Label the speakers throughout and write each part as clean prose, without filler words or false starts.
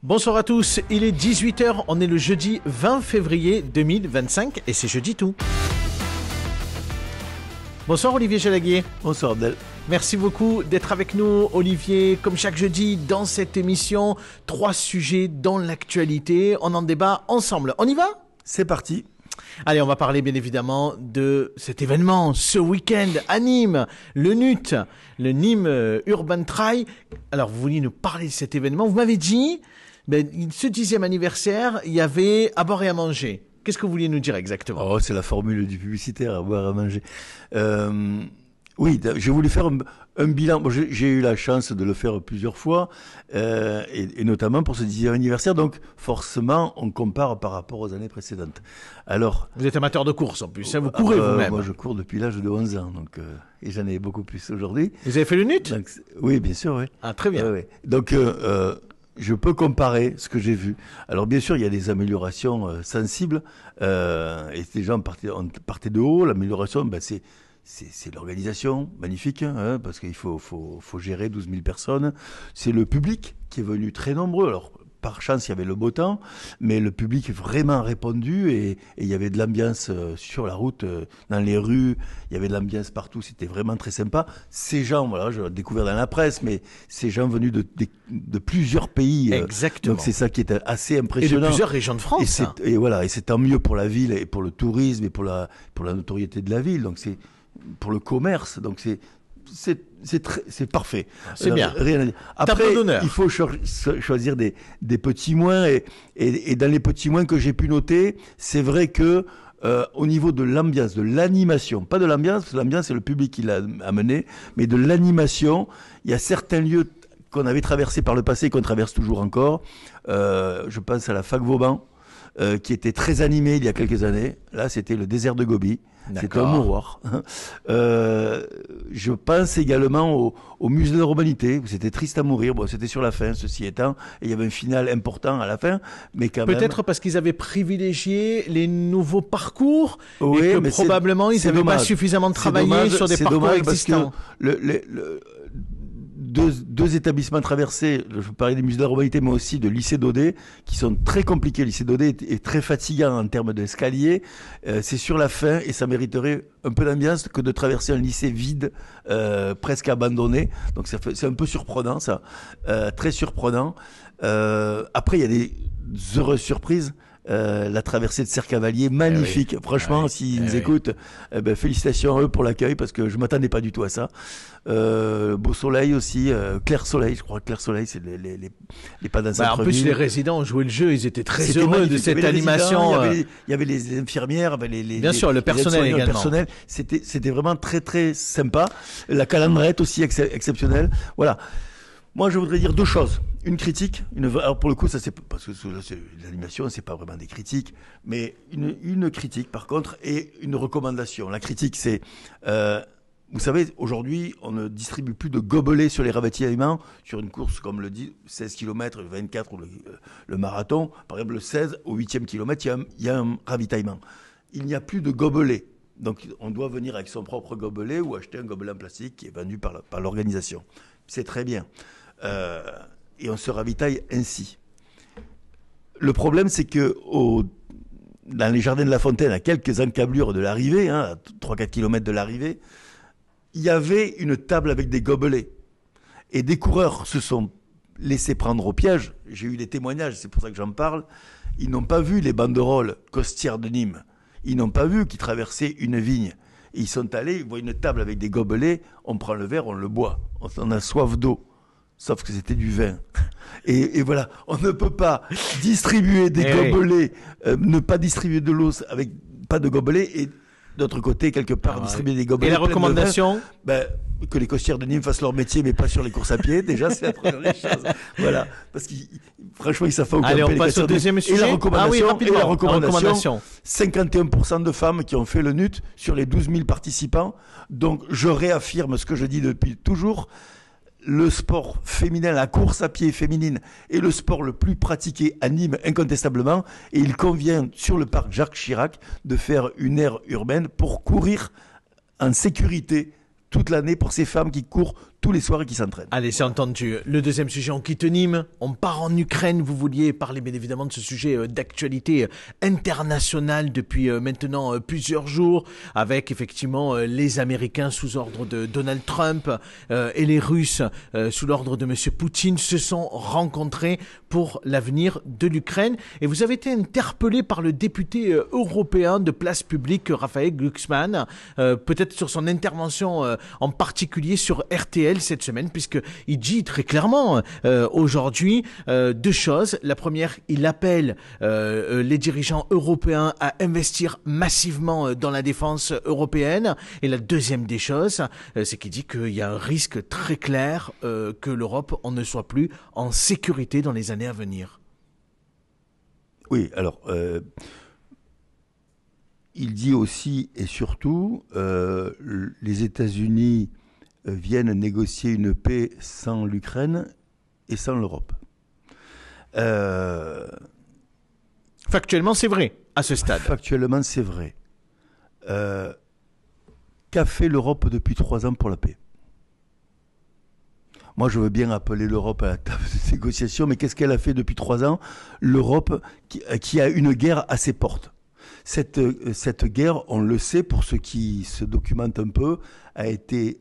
Speaker 1: Bonsoir à tous, il est 18h, on est le jeudi 20 février 2025 et c'est jeudi tout. Bonsoir Olivier Jalaguier.
Speaker 2: Bonsoir Abdel.
Speaker 1: Merci beaucoup d'être avec nous Olivier, comme chaque jeudi dans cette émission, 3 sujets dans l'actualité, on en débat ensemble. On y va ?
Speaker 2: C'est parti.
Speaker 1: Allez, on va parler bien évidemment de cet événement, ce week-end à Nîmes, le NUT, le Nîmes Urban Trail. Alors vous vouliez nous parler de cet événement, vous m'avez dit, ce 10e anniversaire, il y avait à boire et à manger. Qu'est-ce que vous vouliez nous dire exactement ?
Speaker 2: Oh, c'est la formule du publicitaire, à boire et à manger. Oui, j'ai voulu faire un bilan. Bon, j'ai eu la chance de le faire plusieurs fois, et notamment pour ce 10e anniversaire. Donc, forcément, on compare par rapport aux années précédentes. Alors,
Speaker 1: vous êtes amateur de course en plus, hein, vous courez vous-même.
Speaker 2: Moi, je cours depuis l'âge de 11 ans, donc, et j'en ai beaucoup plus aujourd'hui.
Speaker 1: Vous avez fait le NUT ?
Speaker 2: Donc, oui, bien sûr, oui.
Speaker 1: Ah, très bien.
Speaker 2: Oui. Donc, je peux comparer ce que j'ai vu. Alors bien sûr, il y a des améliorations sensibles, et les gens partaient de haut. L'amélioration, c'est l'organisation, magnifique, hein, parce qu'il faut gérer 12 000 personnes. C'est le public qui est venu très nombreux. Alors par chance, il y avait le beau temps, mais le public est vraiment répondu et il y avait de l'ambiance sur la route, dans les rues, il y avait de l'ambiance partout, c'était vraiment très sympa. Ces gens, voilà, je l'ai découvert dans la presse, mais ces gens venus de plusieurs pays.
Speaker 1: Exactement.
Speaker 2: Donc c'est ça qui est assez impressionnant.
Speaker 1: Et de plusieurs régions de France.
Speaker 2: Et voilà, et c'est tant mieux pour la ville et pour le tourisme et pour la notoriété de la ville. Donc c'est pour le commerce. Donc c'est parfait.
Speaker 1: C'est bien.
Speaker 2: Rien à dire. Après, il faut choisir des petits moins et dans les petits moins que j'ai pu noter, c'est vrai que au niveau de l'ambiance, de l'animation, pas de l'ambiance, parce que l'ambiance c'est le public qui l'a amené, mais de l'animation, il y a certains lieux qu'on avait traversés par le passé et qu'on traverse toujours encore. Je pense à la Fac Vauban, qui était très animée il y a quelques années. Là, c'était le désert de Gobi. C'était un mouroir. Je pense également au musée de l'Urbanité, où c'était triste à mourir. Bon, c'était sur la fin, ceci étant. Et il y avait un final important à la fin, mais quand même...
Speaker 1: Peut-être parce qu'ils avaient privilégié les nouveaux parcours,
Speaker 2: oui,
Speaker 1: et que probablement ils n'avaient pas suffisamment travaillé sur des parcours existants.
Speaker 2: Parce que deux établissements traversés, je parlais des musées de la Urbanité, mais aussi de lycée Daudet, qui sont très compliqués. Le lycée Daudet est très fatigant en termes d'escalier. C'est sur la fin et ça mériterait un peu d'ambiance que de traverser un lycée vide, presque abandonné. Donc c'est un peu surprenant, ça. Très surprenant. Après, il y a des heureuses surprises. La traversée de Serre-Cavalier, magnifique. Franchement, s'ils nous écoutent, félicitations à eux pour l'accueil, parce que je ne m'attendais pas du tout à ça. Beau soleil aussi, Clair Soleil, je crois que Clair Soleil, c'est les pas d'un centre-ville.
Speaker 1: En plus, les résidents ont joué le jeu, ils étaient très heureux de cette animation.
Speaker 2: Il y avait les infirmières,
Speaker 1: bien sûr, le personnel également.
Speaker 2: Le personnel, c'était vraiment très très sympa. La calandrette aussi exceptionnelle. Voilà. Moi, je voudrais dire 2 choses. Une critique, alors pour le coup, ça c'est parce que l'animation, c'est pas vraiment des critiques, mais une critique par contre et une recommandation. La critique, c'est, vous savez, aujourd'hui, on ne distribue plus de gobelets sur les ravitaillements sur une course comme le dit 16 km, le 24 ou le marathon. Par exemple, le 16 au 8e kilomètre, il y a un ravitaillement. Il n'y a plus de gobelets. Donc, on doit venir avec son propre gobelet ou acheter un gobelet en plastique qui est vendu par l'organisation. C'est très bien. Et on se ravitaille ainsi. Le problème, c'est que dans les jardins de la Fontaine, à quelques encablures de l'arrivée, à 3-4 km de l'arrivée, il y avait une table avec des gobelets. Et des coureurs se sont laissés prendre au piège. J'ai eu des témoignages, c'est pour ça que j'en parle. Ils n'ont pas vu les banderoles costières de Nîmes. Ils n'ont pas vu qu'ils traversaient une vigne. Et ils sont allés, ils voient une table avec des gobelets, on prend le verre, on le boit. On a soif d'eau. Sauf que c'était du vin. Et voilà, on ne peut pas distribuer des gobelets, ne pas distribuer de l'eau avec pas de gobelets, et d'autre côté, quelque part, distribuer des gobelets.
Speaker 1: Et la recommandation
Speaker 2: que les costières de Nîmes fassent leur métier, mais pas sur les courses à pied. Déjà, c'est la première des choses. Voilà. Parce que, franchement, ils savent pas où
Speaker 1: Allez, on passe au deuxième sujet.
Speaker 2: Et la
Speaker 1: recommandation.
Speaker 2: 51% de femmes qui ont fait le NUT sur les 12 000 participants. Donc, je réaffirme ce que je dis depuis toujours. Le sport féminin, la course à pied féminine est le sport le plus pratiqué à Nîmes incontestablement, et il convient sur le parc Jacques Chirac de faire une aire urbaine pour courir en sécurité toute l'année pour ces femmes qui courent tous les soirs et qui s'entraînent.
Speaker 1: Allez, c'est entendu. Le deuxième sujet, on quitte Nîmes, on part en Ukraine. Vous vouliez parler bien évidemment de ce sujet d'actualité internationale depuis maintenant plusieurs jours, avec effectivement les Américains sous ordre de Donald Trump et les Russes sous l'ordre de M. Poutine se sont rencontrés pour l'avenir de l'Ukraine. Et vous avez été interpellé par le député européen de Place Publique, Raphaël Glucksmann, peut-être sur son intervention en particulier sur RTL cette semaine, puisqu'il dit très clairement aujourd'hui deux choses. La première, il appelle les dirigeants européens à investir massivement dans la défense européenne. Et la deuxième des choses, c'est qu'il dit qu'il y a un risque très clair que l'Europe en ne soit plus en sécurité dans les années à venir.
Speaker 2: Oui, alors, il dit aussi et surtout, les États-Unis viennent négocier une paix sans l'Ukraine et sans l'Europe.
Speaker 1: Factuellement, c'est vrai, à ce stade.
Speaker 2: Factuellement, c'est vrai. Qu'a fait l'Europe depuis 3 ans pour la paix ? Moi, je veux bien appeler l'Europe à la table de négociation, mais qu'est-ce qu'elle a fait depuis 3 ans ? L'Europe qui a une guerre à ses portes. Cette guerre, on le sait, pour ceux qui se documentent un peu, a été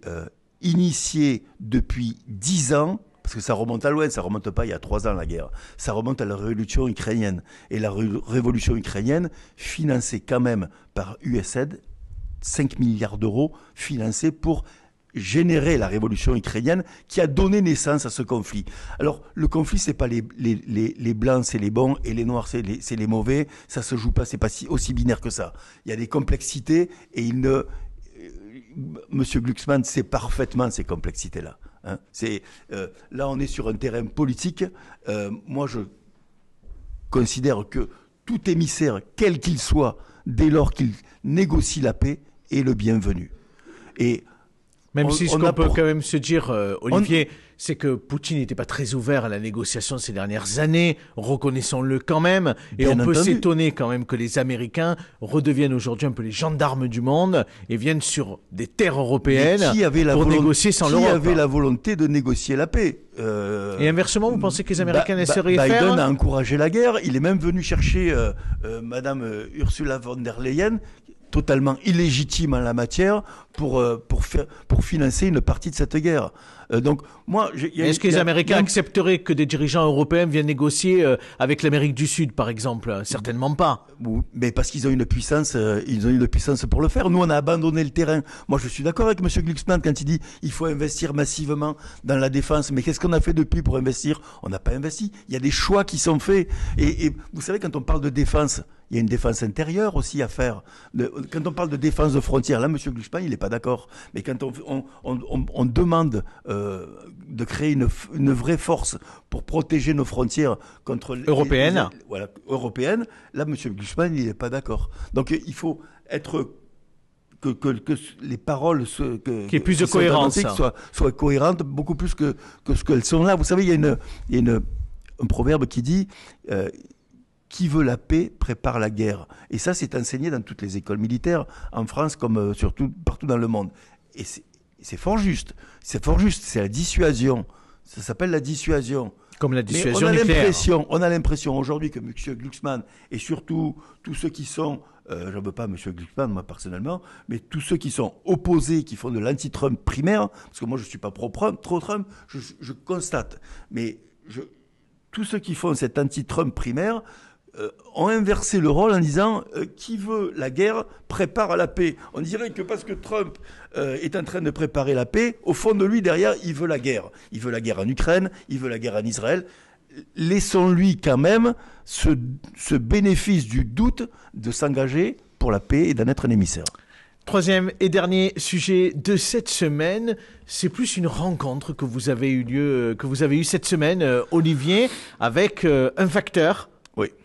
Speaker 2: initiée depuis 10 ans, parce que ça remonte à loin, ça remonte pas il y a 3 ans la guerre, ça remonte à la révolution ukrainienne. Et la révolution ukrainienne, financée quand même par USAID, 5 milliards d'euros financés pour générer la révolution ukrainienne qui a donné naissance à ce conflit. Alors, le conflit, c'est pas les blancs, c'est les bons, et les noirs, c'est les mauvais. Ça se joue pas, c'est pas aussi binaire que ça. Il y a des complexités, et Monsieur Glucksmann sait parfaitement ces complexités-là. Hein. Là, on est sur un terrain politique. Moi, je considère que tout émissaire, quel qu'il soit, dès lors qu'il négocie la paix, est le bienvenu. Et
Speaker 1: même si ce qu'on peut quand même se dire, Olivier, c'est que Poutine n'était pas très ouvert à la négociation ces dernières années, reconnaissons-le quand même, et on peut s'étonner quand même que les Américains redeviennent aujourd'hui un peu les gendarmes du monde et viennent sur des terres européennes pour négocier sans l'Europe.
Speaker 2: Qui avait la volonté de négocier la paix
Speaker 1: Et inversement, vous pensez que les Américains laisseraient faire ?
Speaker 2: Biden a encouragé la guerre, il est même venu chercher Madame Ursula von der Leyen, totalement illégitime en la matière, pour financer une partie de cette guerre. Donc, moi,
Speaker 1: est-ce que les Américains accepteraient que des dirigeants européens viennent négocier avec l'Amérique du Sud, par exemple ? Certainement pas.
Speaker 2: Mais parce qu'ils ont une puissance, pour le faire. Nous, on a abandonné le terrain. Moi, je suis d'accord avec M. Glucksmann quand il dit il faut investir massivement dans la défense. Mais qu'est-ce qu'on a fait depuis pour investir ? On n'a pas investi. Il y a des choix qui sont faits. Et vous savez, quand on parle de défense, il y a une défense intérieure aussi à faire. Quand on parle de défense de frontières, là, M. Glucksmann, il n'est pas d'accord. Mais quand on demande de créer une vraie force pour protéger nos frontières contre
Speaker 1: européennes,
Speaker 2: européennes, là, M. Glucksmann, il n'est pas d'accord. Donc, il faut être que les paroles
Speaker 1: qu'il y ait plus de cohérence,
Speaker 2: soient cohérentes, beaucoup plus que ce qu'elles sont là. Vous savez, il y a un proverbe qui dit qui veut la paix prépare la guerre. Et ça, c'est enseigné dans toutes les écoles militaires, en France comme surtout partout dans le monde. Et c'est fort juste. C'est fort juste. C'est la dissuasion. Ça s'appelle la dissuasion.
Speaker 1: Comme la dissuasion
Speaker 2: nucléaire.
Speaker 1: On
Speaker 2: a l'impression aujourd'hui que M. Glucksmann et surtout tous ceux qui sont, je ne veux pas M. Glucksmann moi personnellement, mais tous ceux qui sont opposés, qui font de l'anti-Trump primaire, parce que moi je ne suis pas pro-Trump, je constate. Mais tous ceux qui font cet anti-Trump primaire ont inversé le rôle en disant qui veut la guerre prépare à la paix. On dirait que parce que Trump est en train de préparer la paix, au fond de lui, derrière, il veut la guerre. Il veut la guerre en Ukraine, il veut la guerre en Israël. Laissons-lui quand même ce bénéfice du doute de s'engager pour la paix et d'en être un émissaire.
Speaker 1: Troisième et dernier sujet de cette semaine, c'est plus une rencontre que vous avez eue cette semaine, Olivier, avec un facteur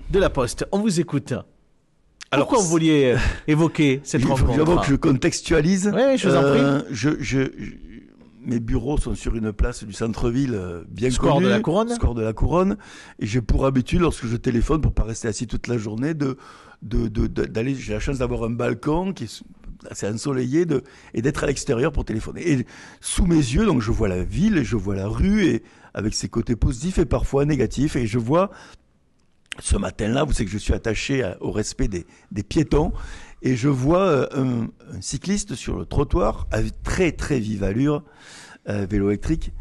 Speaker 1: de la Poste. On vous écoute. Alors, pourquoi vous vouliez évoquer cette rencontre ?
Speaker 2: Il faut d'abord que je contextualise.
Speaker 1: Oui, je vous en prie.
Speaker 2: Mes bureaux sont sur une place du centre-ville bien connue.
Speaker 1: Square de la Couronne.
Speaker 2: Square de la Couronne. Et j'ai pour habitude, lorsque je téléphone, pour ne pas rester assis toute la journée, d'aller. J'ai la chance d'avoir un balcon qui est c'est ensoleillé et d'être à l'extérieur pour téléphoner. Et sous mes yeux, donc je vois la ville, et je vois la rue, et avec ses côtés positifs et parfois négatifs, et je vois, ce matin-là, vous savez que je suis attaché au respect des piétons, et je vois un cycliste sur le trottoir, avec très très vive allure, vélo électrique,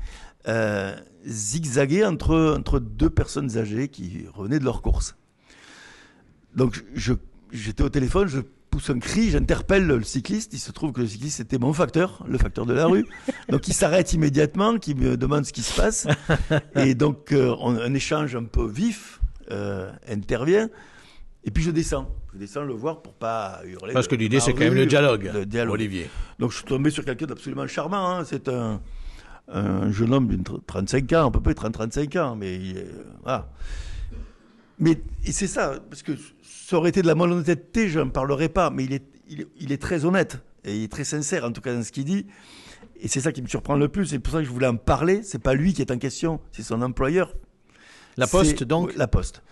Speaker 2: zigzaguer entre deux personnes âgées qui revenaient de leur course. Donc j'étais au téléphone, je pousse un cri, j'interpelle le cycliste. Il se trouve que le cycliste c'était mon facteur, le facteur de la rue. Donc il s'arrête immédiatement, qui me demande ce qui se passe. Et donc un échange un peu vif intervient. Et puis je descends le voir pour pas hurler.
Speaker 1: Parce que l'idée c'est quand même le dialogue, Olivier.
Speaker 2: Donc je suis tombé sur quelqu'un d'absolument charmant. Hein. C'est un jeune homme d'une 35 ans, à peu près 30-35 ans, mais voilà. Mais et c'est ça, parce que ça aurait été de la malhonnêteté, je n'en parlerai pas, mais il est très honnête, et il est très sincère, en tout cas dans ce qu'il dit, et c'est ça qui me surprend le plus, c'est pour ça que je voulais en parler, c'est pas lui qui est en question, c'est son employeur.
Speaker 1: La Poste, donc ?
Speaker 2: La Poste.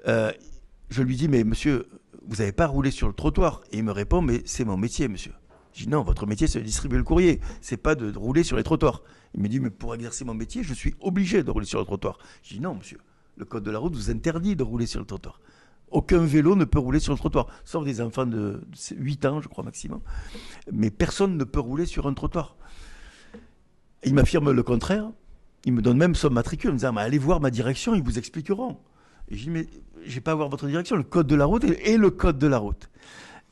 Speaker 2: Je lui dis, mais monsieur, vous n'avez pas roulé sur le trottoir ? Et il me répond, mais c'est mon métier, monsieur. Je dis, non, votre métier, c'est de distribuer le courrier, c'est pas de rouler sur les trottoirs. Il me dit, mais pour exercer mon métier, je suis obligé de rouler sur le trottoir. Je dis, non, monsieur. Le code de la route vous interdit de rouler sur le trottoir. Aucun vélo ne peut rouler sur le trottoir, sauf des enfants de 8 ans, je crois, maximum. Mais personne ne peut rouler sur un trottoir. Il m'affirme le contraire. Il me donne même son matricule en me disant, allez voir ma direction, ils vous expliqueront. Et je dis, mais je n'ai pas à voir votre direction, le code de la route est le code de la route.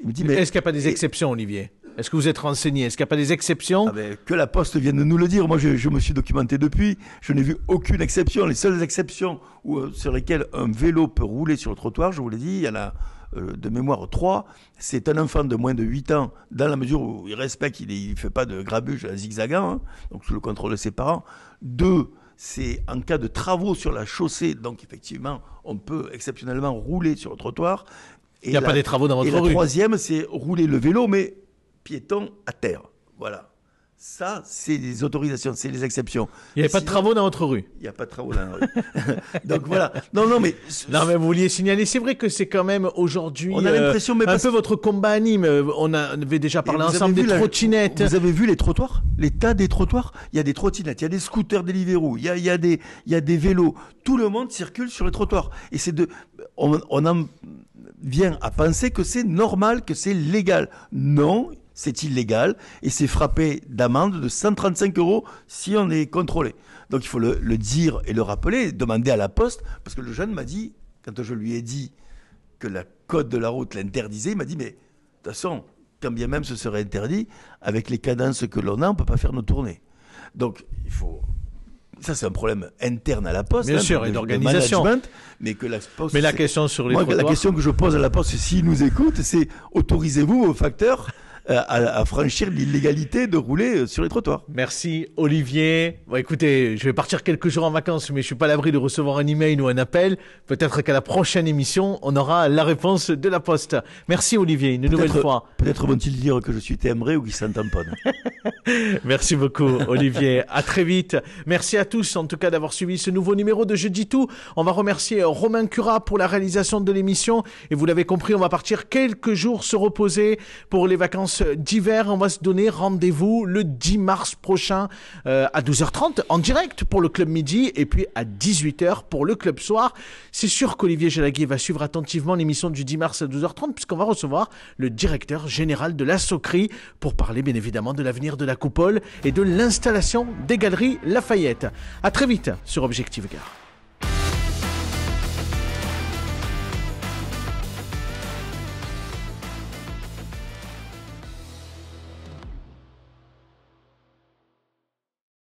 Speaker 2: Il me dit, mais
Speaker 1: est-ce qu'il n'y a pas des exceptions, Olivier ? Est-ce que vous êtes renseigné ? Est-ce qu'il n'y a pas des exceptions ?
Speaker 2: Que la Poste vienne de nous le dire. Moi, je me suis documenté depuis. Je n'ai vu aucune exception. Les seules exceptions sur lesquelles un vélo peut rouler sur le trottoir, je vous l'ai dit, il y en a de mémoire 3. C'est un enfant de moins de 8 ans, dans la mesure où il respecte, il ne fait pas de grabuge à zigzagant, hein, donc sous le contrôle de ses parents. 2, c'est en cas de travaux sur la chaussée. Donc, effectivement, on peut exceptionnellement rouler sur le trottoir.
Speaker 1: Il n'y a pas des travaux dans votre rue.
Speaker 2: Et la 3e, c'est rouler le vélo, mais piéton à terre. Voilà. Ça, c'est des autorisations, c'est des exceptions.
Speaker 1: Il n'y avait pas de travaux dans votre rue.
Speaker 2: Il n'y a pas de travaux dans la rue. Donc voilà. Non, mais
Speaker 1: vous vouliez signaler. C'est vrai que c'est quand même aujourd'hui
Speaker 2: on a l'impression, mais
Speaker 1: un peu votre combat anime. On avait déjà parlé ensemble des trottinettes.
Speaker 2: Vous avez vu les trottoirs ? L'état des trottoirs ? Il y a des trottinettes, il y a des scooters Deliveroo, il y a des vélos. Tout le monde circule sur les trottoirs. Et on en vient à penser que c'est normal, que c'est légal. Non, c'est illégal et c'est frappé d'amende de 135 € si on est contrôlé. Donc il faut le dire et le rappeler, demander à la Poste, parce que le jeune m'a dit, quand je lui ai dit que la code de la route l'interdisait, il m'a dit, mais de toute façon, quand bien même ce serait interdit, avec les cadences que l'on a, on ne peut pas faire nos tournées. Donc il faut... Ça, c'est un problème interne à la Poste.
Speaker 1: Bien sûr, et d'organisation.
Speaker 2: Mais que la Poste...
Speaker 1: Mais la question sur les trottoirs...
Speaker 2: La question que je pose à la Poste, s'ils nous écoutent, c'est autorisez-vous aux facteurs à franchir l'illégalité de rouler sur les trottoirs.
Speaker 1: Merci Olivier. Bon, écoutez, je vais partir quelques jours en vacances, mais je suis pas à l'abri de recevoir un email ou un appel. Peut-être qu'à la prochaine émission, on aura la réponse de la Poste. Merci Olivier, une nouvelle fois.
Speaker 2: Peut-être vont-ils dire que je suis timbré ou qu'ils s'en tamponnent.
Speaker 1: Merci beaucoup Olivier. À très vite. Merci à tous en tout cas d'avoir suivi ce nouveau numéro de Je dis tout. On va remercier Romain Curat pour la réalisation de l'émission. Et vous l'avez compris, on va partir quelques jours se reposer pour les vacances d'hiver. On va se donner rendez-vous le 10 mars prochain à 12h30 en direct pour le Club Midi et puis à 18h pour le Club Soir. C'est sûr qu'Olivier Jalaguier va suivre attentivement l'émission du 10 mars à 12h30 puisqu'on va recevoir le directeur général de la Socri pour parler bien évidemment de l'avenir de la Coupole et de l'installation des Galeries Lafayette. À très vite sur Objectif Gare.